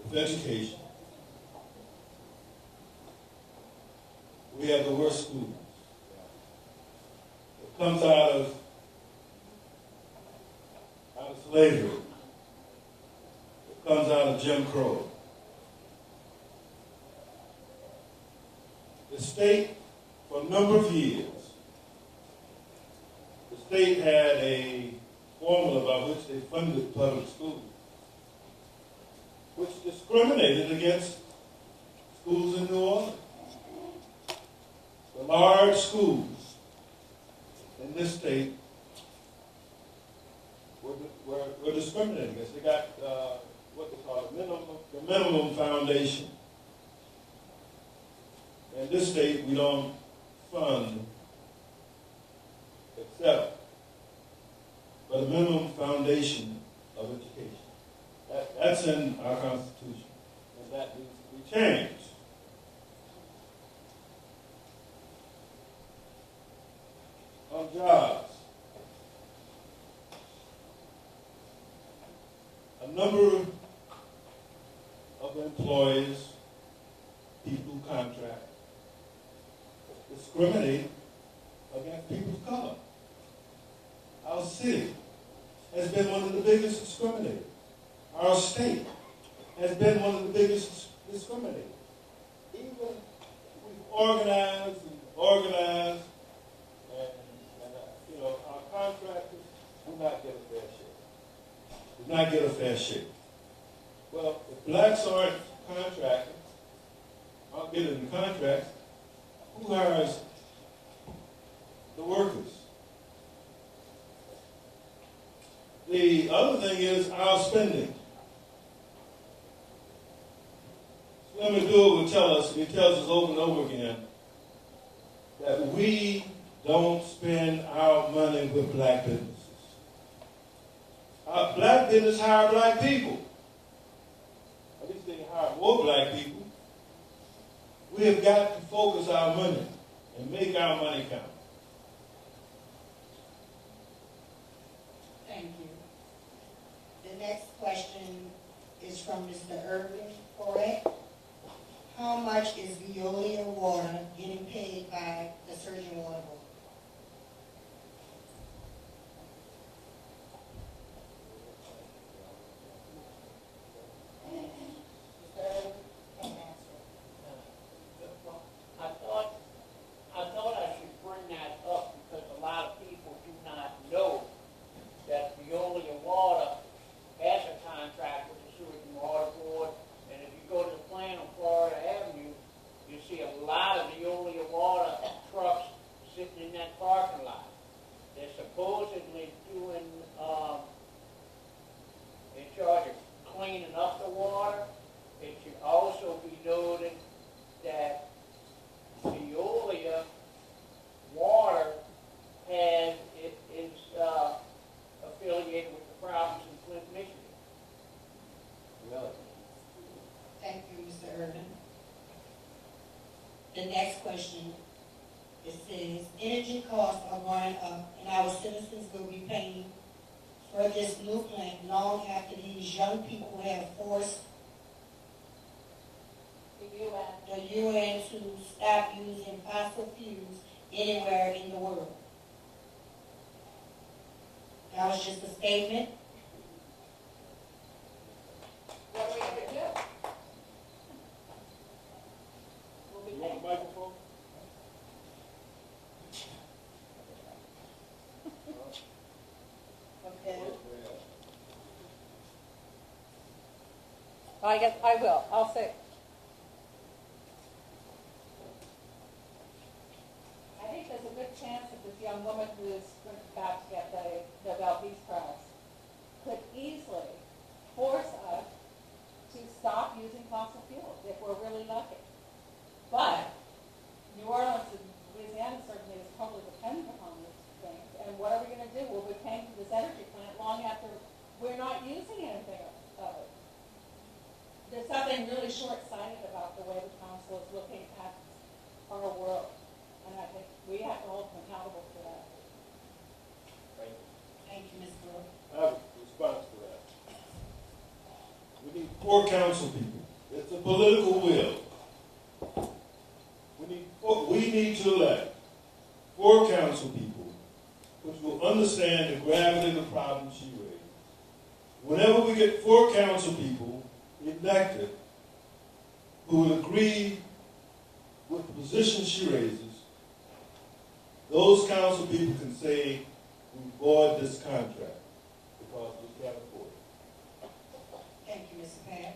with education. We have the worst schools. It comes out of slavery. It comes out of Jim Crow. The state, for a number of years, the state had a formula by which they funded public schools, which discriminated against schools in New Orleans. The large schools in this state were discriminated against. They got what they call the minimum foundation. In this state, we don't fund except for the minimum foundation of education. That's in our Constitution, and that needs to be changed. On jobs, a number of employees, people who contract, discriminate against people of color. Our city has been one of the biggest discriminators. Our state has been one of the biggest discriminators. Even we've organized, and our contractors do not get a fair share. Do not get a fair share. Well, if blacks aren't contracting, aren't getting the contracts, who hires the workers? The other thing is our spending. Slim McDougal will tell us, and he tells us over and over again, that we don't spend our money with black businesses. Our black business hire black people. At least they hire more black people. We have got to focus our money and make our money count. Thank you. The next question is from Mr. Irvin Correct. How much is Veolia water getting paid by the Surgeon Water Board? I thought I should bring that up because a lot of people do not know that Veolia Water has a contract with the Surgeon Water Board, and if you go to the plant on Florida Avenue, you see a lot of Veolia Water trucks sitting Mr. Irvin. The next question, it says, energy costs are going up and our citizens will be paying for this new plant long after these young people have forced the UN to stop using fossil fuels anywhere in the world. That was just a statement. What are we going to do? We'll be You want paying. the microphone? Okay. I guess I will. I'll say. I think there's a good chance that this young woman who is about to get the Nobel Peace Prize could easily force us to stop using fossil fuels if we're really lucky. But New Orleans and Louisiana certainly is totally dependent upon these things. And what are we going to do? We'll be paying for this energy plant long after we're not using anything of it. There's something really short-sighted about the way the council is looking at our world. And I think we have to hold them accountable for that. Thank you, Ms. Brooks. I have a response to that. We need 4 council people. It's a political will. We need to elect 4 council people which will understand the gravity of the problem she raised. Whenever we get 4 council people elected who will agree with the position she raises, those council people can say, we void this contract because we can't afford it. Thank you, Mr. Pat.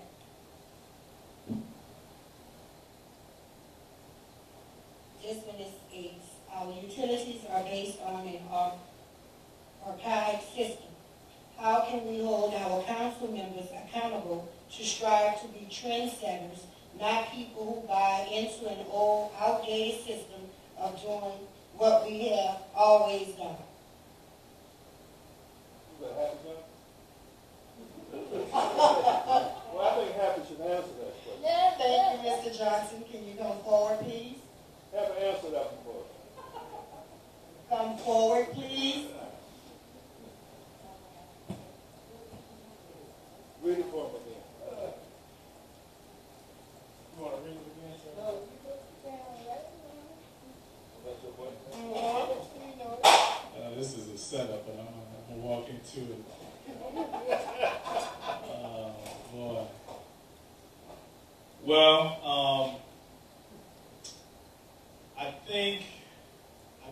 This one is states, our utilities are based on an archaic system. How can we hold our council members accountable to strive to be trendsetters, not people who buy into an old, outdated system of doing what we have always done? Is that Happy John? Well, I think Happy should answer that question. Thank you, Mr. Johnson. Can you come forward, please? Happy, answer that one for us. Come forward, please. Read it for him again. You want to read it again, sir? No. That's your question? This is a setup, but I'm going to walk into it. Boy. Well, I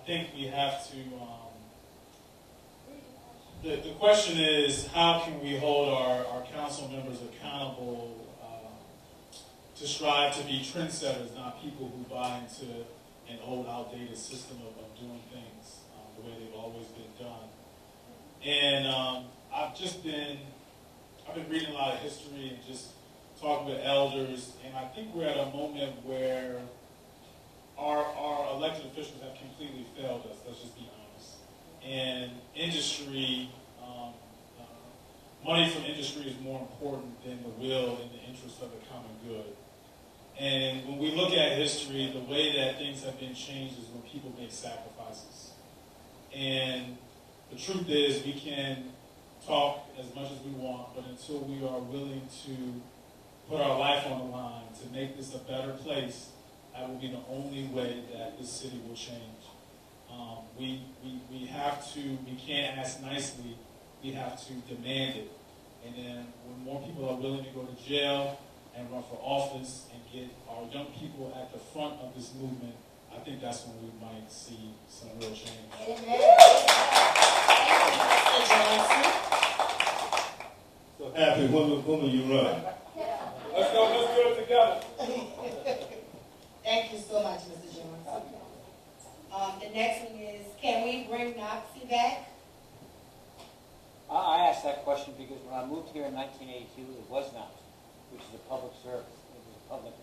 think we have to, the question is, how can we hold our council members accountable to strive to be trendsetters, not people who buy into an old, outdated system of doing things the way they've always been done. And I've been reading a lot of history and just talking with elders, and I think we're at a moment where our elected officials have completely failed us, let's just be honest. And industry, money from industry is more important than the will and the interest of the common good. And when we look at history, the way that things have been changed is when people make sacrifices. And the truth is, we can talk as much as we want, but until we are willing to put our life on the line to make this a better place, that will be the only way that this city will change. We have to, we can't ask nicely, we have to demand it. And then when more people are willing to go to jail and run for office and get our young people at the front of this movement, I think that's when we might see some real change. Amen. Mr. Johnson. So Happy, when will you run? Let's do it together. Thank you so much, Mr. Johnson. The next one is, can we bring Noxie back? I asked that question because when I moved here in 1982, it was not, which is a public service. It was a public,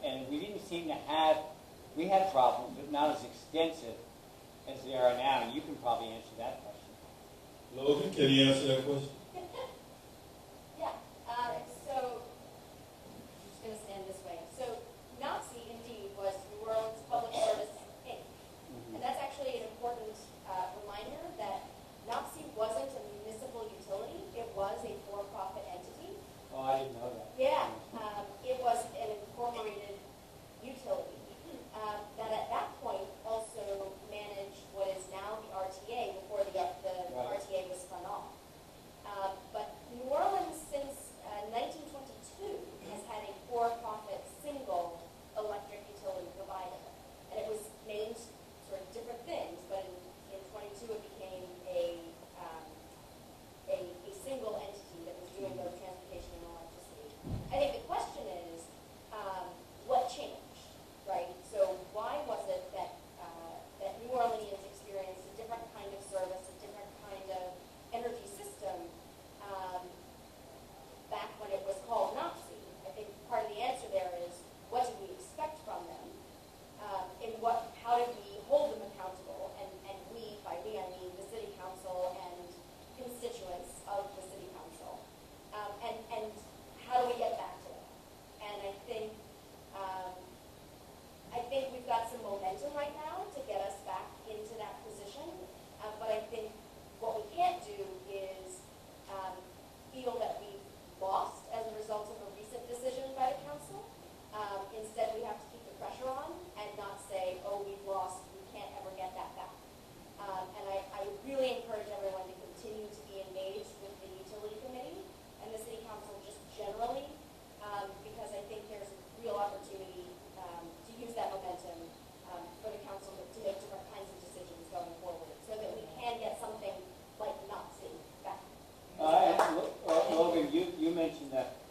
and we didn't seem to have, we had problems, but not as extensive as they are now. And you can probably answer that question. Logan, can you answer that question? Yeah. So, I'm just going to stand this way.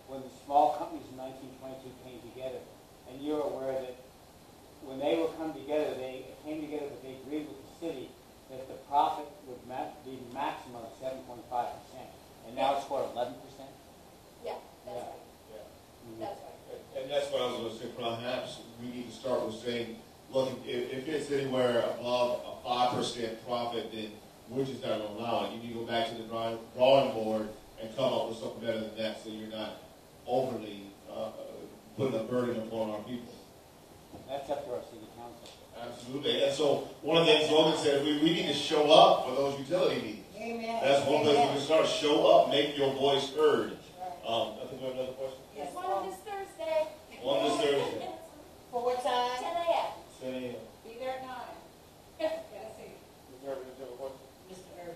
when the small companies in 1922 came together, and you're aware that when they were coming together, they came together, but they agreed with the city that the profit would be maximum of 7.5%, and now it's for 11%. Yeah, that's right, Yeah. that's right. And that's what I was going to say. Perhaps we need to start with saying, look, if it's anywhere above a 5% profit, then we're just not going to allow it. You need to go back to the drawing board and come up with something better than that, so you're not overly putting a burden upon our people. That's up to our city council. Absolutely. And so one of the things Logan said, we need to show up for those utility needs. Amen. That's one place we Amen. can start. Show up, make your voice heard. I think we have another question. Yes. One this Thursday. One this Thursday. For what time? 10 a.m. 10 a.m. Be there at 9. Get a seat. Mr. Irvin.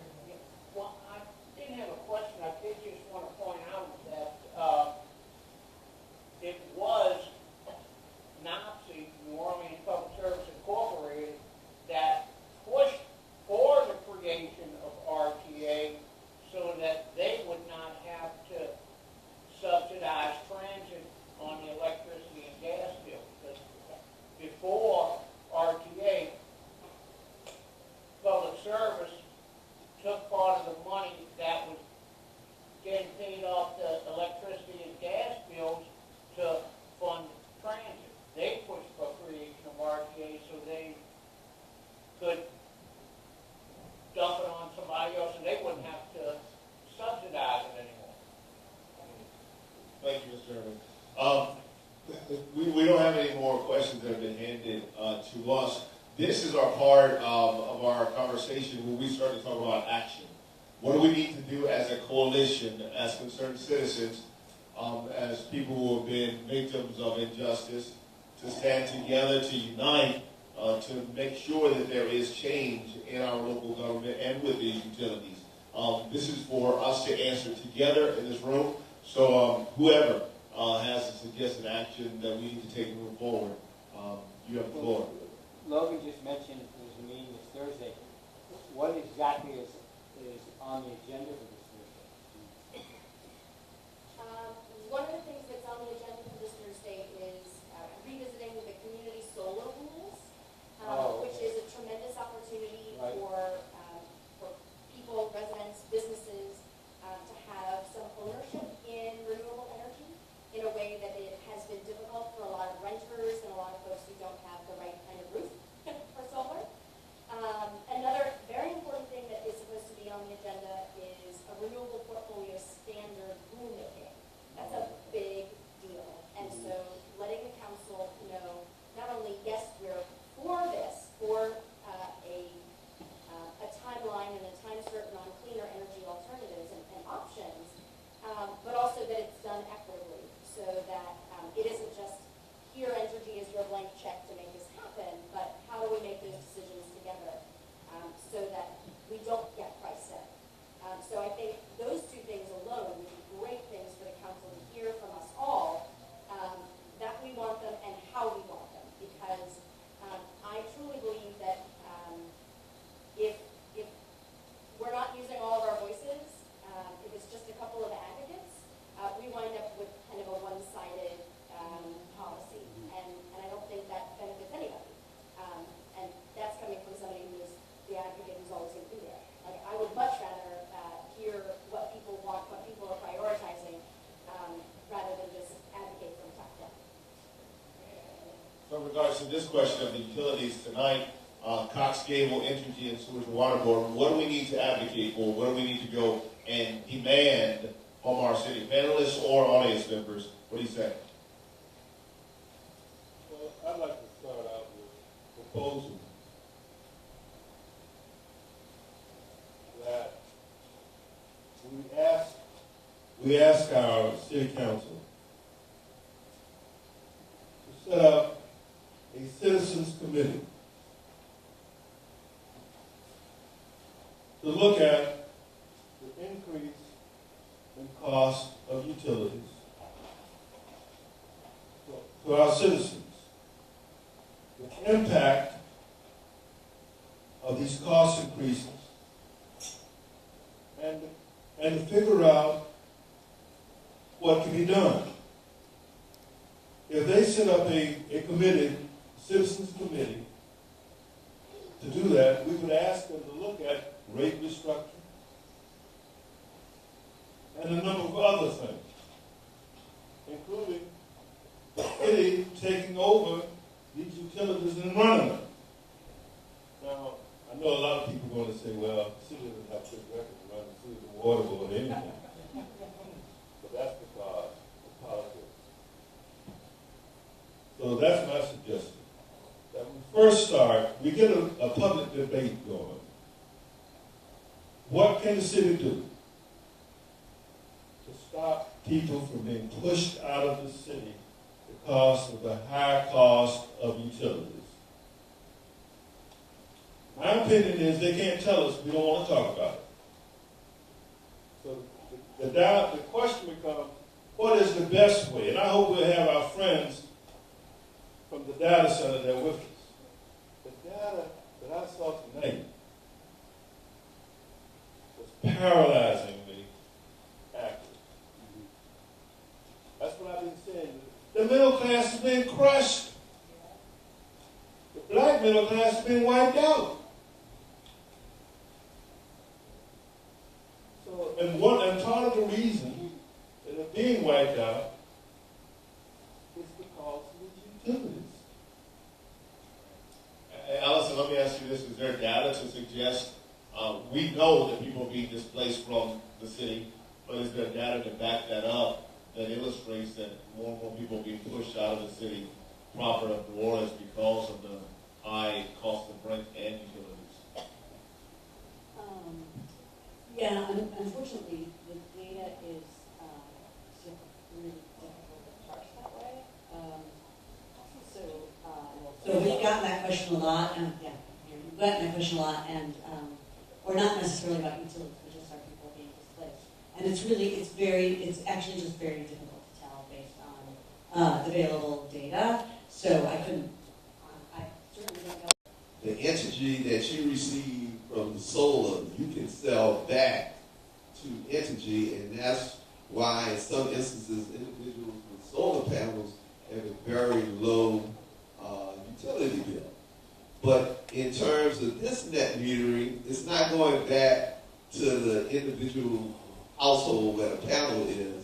Well, I didn't have a question. I did just want to point out that it was Nazi, New Orleans Public Service Incorporated, that pushed for the creation of RTA so that they would not have to subsidize transit on the electricity and gas bill. Because before RTA, public service took part of the money that was getting paid off the electricity and gas bills to fund transit. They pushed for creation of RTA so they could dump it on somebody else and they wouldn't have to subsidize it anymore. Thank you, Mr. Chairman. We don't have any more questions that have been handed to us. This is our part of our conversation where we start to talk about action. What do we need to do as a coalition, as concerned citizens, as people who have been victims of injustice, to stand together, to unite, to make sure that there is change in our local government and with these utilities. This is for us to answer together in this room. So whoever has a suggested action that we need to take and move forward, you have the floor. Logan just mentioned there's a meeting this Thursday. What exactly is on the agenda for this Thursday? One of the things that's on the agenda for this Thursday is revisiting the community solar rules, which is a tremendous opportunity Right. for people, residents, businesses to have some ownership in renewable energy in a way that it has been difficult for a lot of renters and a lot of folks who don't have the right kind of roof for solar. Another very important thing that is supposed to be on the agenda is a renewable portfolio standard rulemaking. That's a big deal. And so letting the council know, not only, yes, we're for this, for a timeline and a time certain on cleaner energy alternatives and options, but also that it's done equitably so that it isn't just here Entergy is your blank check to make this happen, but how do we make those decisions together so that we don't get price set. So I think those two things alone would be great things for the council to hear from us all, that we want them and how we want them. Because I truly believe that if we're not using all of our voices, if it's just a couple of advocates, we wind up with kind of a one-sided policy. And I don't think that benefits anybody. And that's coming from somebody who is the advocate who's always going to be there. Like, I would much rather hear what people want, what people are prioritizing, rather than just advocate from top down. So in regards to this question of the utilities tonight, Cox Gable, Entergy, and Sewage and Water Board, what do we need to advocate for? Where do we need to go and demand from our city panelists or audience members? What do you say? Well, I'd like to start out with a proposal that we ask our city council to set up a citizens committee to look at the increase in cost of utilities to our citizens, the impact of these cost increases, and to figure out what can be done. if they set up a committee, citizens committee, to do that, we could ask them to look at rate restructuring and a number of other things, including the city taking over these utilities and running them. Now, I know a lot of people are going to say, well, the city doesn't have good record to run the sewer and water board or anything. But that's because of politics. So that's my suggestion. That we first start, we get a public debate going. What can the city do to stop people from being pushed out of the city because of the high cost of utilities? My opinion is they can't tell us, we don't want to talk about it. So the question becomes, what is the best way? And I hope we'll have our friends from the data center there with us. The data that I saw tonight was paralyzingly accurate. That's what I've been saying. The middle class has been crushed. The black middle class has been wiped out. So, and part of the reason that they're being wiped out is because of the utilities. Allison, let me ask you this. Is there data to suggest, we know that people are being displaced from the city, but is there data to back that up that illustrates that more and more people are being pushed out of the city proper of New Orleans because of the high cost of rent and utilities? Yeah, unfortunately, the data is really difficult to parse that way. So we've gotten that question a lot, and we've gotten that question a lot, and or not necessarily about utilities, but just our people being displaced. And it's actually just very difficult to tell based on available data. So I certainly don't know. The energy that you receive from the solar, you can sell back to energy, and that's why in some instances individuals with solar panels have a very low utility bill. But in terms of this net metering, it's not going back to the individual household where the panel is.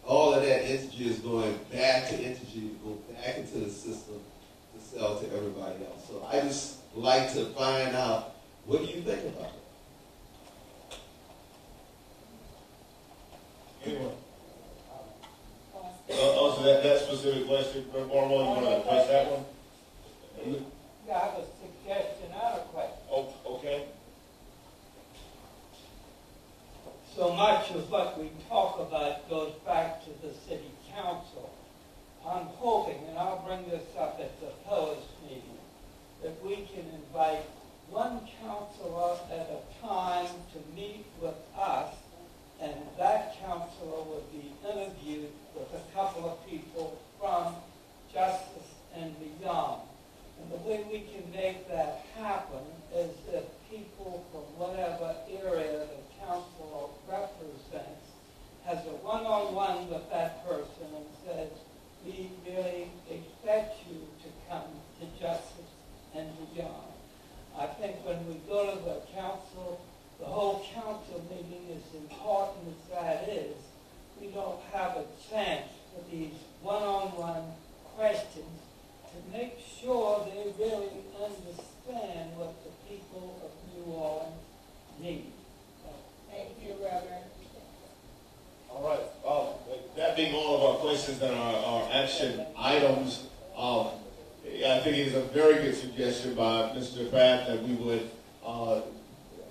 All of that energy is going back to energy to go back into the system to sell to everybody else. So I just like to find out, what do you think about it? Anyone? Also, that specific question, Marlo, you want to address that one? Yeah, I have a suggestion and a question. Oh, okay. So much of what we talk about goes back to the city council. I'm hoping, and I'll bring this up at the post meeting, that we can invite one councilor at a time to meet with us, and that councilor would be interviewed with a couple of people from Justice and Beyond. And the way we can make that happen is if people from whatever area the council represents has a one-on-one with that person and says, we really expect you to come to Justice and Beyond. I think when we go to the council, the whole council meeting, as important as that is, we don't have a chance for these one-on-one questions to make sure they really understand what the people of New Orleans need. Thank you, Reverend. All right. That being all of our questions and our action items, I think it is a very good suggestion by Mr. Pratt that we would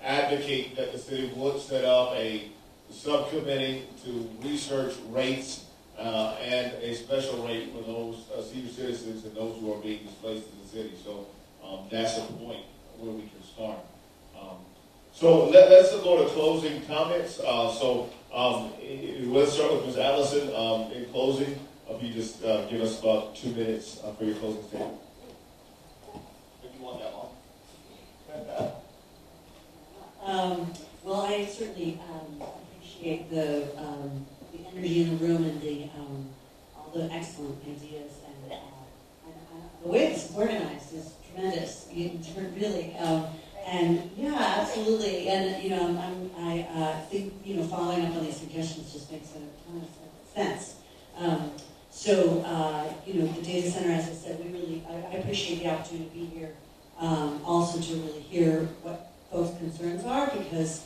advocate that the city would set up a subcommittee to research rates and a special rate for those senior citizens and those who are being displaced in the city. So that's a point where we can start. So let's go to closing comments. Let's start with Ms. Allison. In closing, if you just give us about 2 minutes for your closing statement. If you want that long. Well, I certainly appreciate the energy in the room and the the excellent ideas, and the way it's organized is tremendous. Really, and yeah, absolutely. And I think following up on these suggestions just makes a ton of sense. The data center, as I said, I appreciate the opportunity to be here. Also to really hear what folks' concerns are, because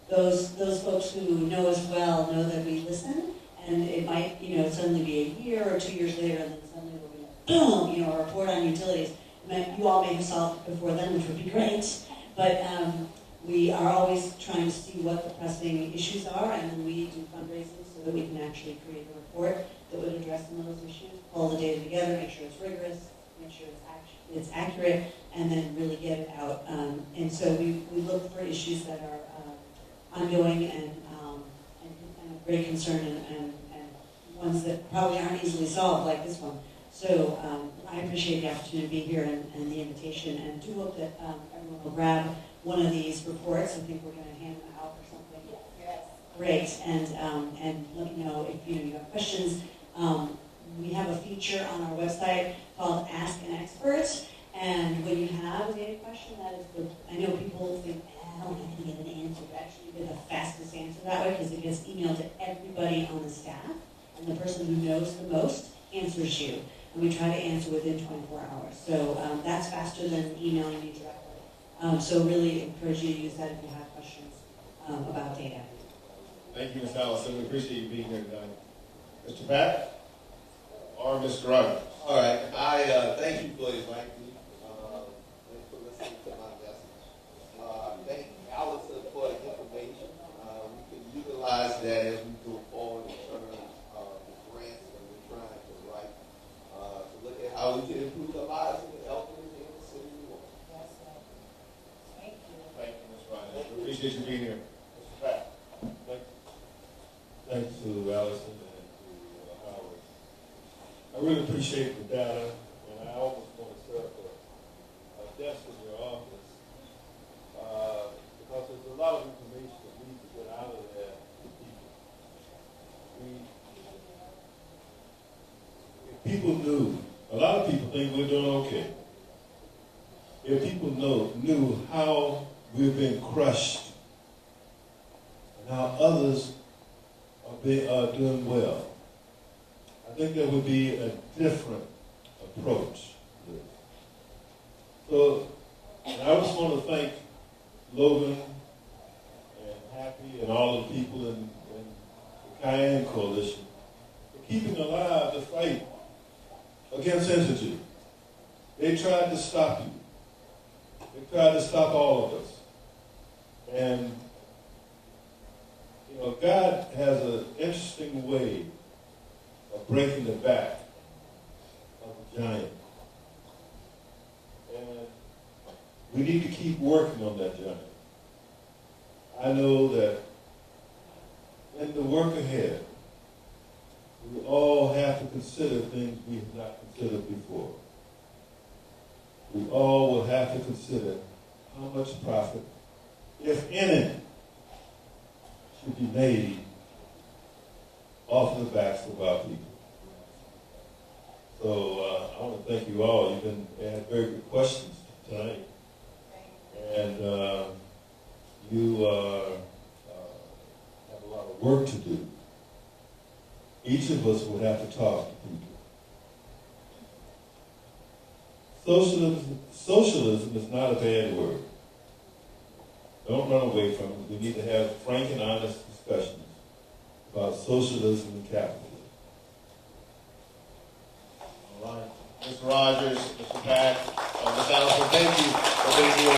those folks who know us well know that we listen, and it might suddenly be a year or 2 years later, and then suddenly we'll be boom, a report on utilities. You all may have solved it before then, which would be great, but we are always trying to see what the pressing issues are, and then we do fundraising so that we can actually create a report that would address some of those issues, pull the data together, make sure it's rigorous, make sure it's accurate, and then really get it out. And so we look for issues that are ongoing and of great concern, and ones that probably aren't easily solved, like this one. So I appreciate the opportunity to be here and the invitation, and do hope that everyone will grab one of these reports. I think we're going to hand them out or something. Yes. Great, and let me know if you have questions. We have a feature on our website called Ask an Expert, and when you have a data question, I know people think, I'm not going to get an answer, but actually you get the fastest answer that way, because it gets emailed to everybody on the staff, and the person who knows the most answers you. And we try to answer within 24 hours. So that's faster than emailing me directly. So really encourage you to use that if you have questions about data. Thank you, Ms. Allison. We appreciate you being here tonight. Mr. Pat or Mr. Rogers? All right. I thank you for inviting me and for listening to my message. Thank Allison for the information. We can utilize that as we go forward in terms of the grants that we're trying to write to look at how we can improve the lives of the elderly in the city of New Orleans. Thank you. Thank you, Ms. Rogers. We appreciate you being here. Mr. Pat? Thanks to Allison and to Howard. I really appreciate the data, and I almost want to set up a desk in your office because there's a lot of information that we need to get out of there to people. If people knew, a lot of people think we're doing okay. If people knew how we've been crushed and how others are doing well, I think there would be a different approach to this. So, and I just want to thank Logan and Happy and all the people in the Cayenne Coalition for keeping alive the fight against energy. They tried to stop you. They tried to stop all of us. And God has an interesting way of breaking the back of a giant. And we need to keep working on that giant. I know that in the work ahead, we all have to consider things we have not considered before. We all will have to consider how much profit, if any, should be made off of the backs of our people. So I want to thank you all. You had very good questions tonight. And you have a lot of work to do. Each of us will have to talk to people. Socialism is not a bad word. Don't run away from it. We need to have frank and honest discussions about socialism and capitalism. All right. Mr. Rogers, Mr. Pat, Ms. Allison, thank you for being here.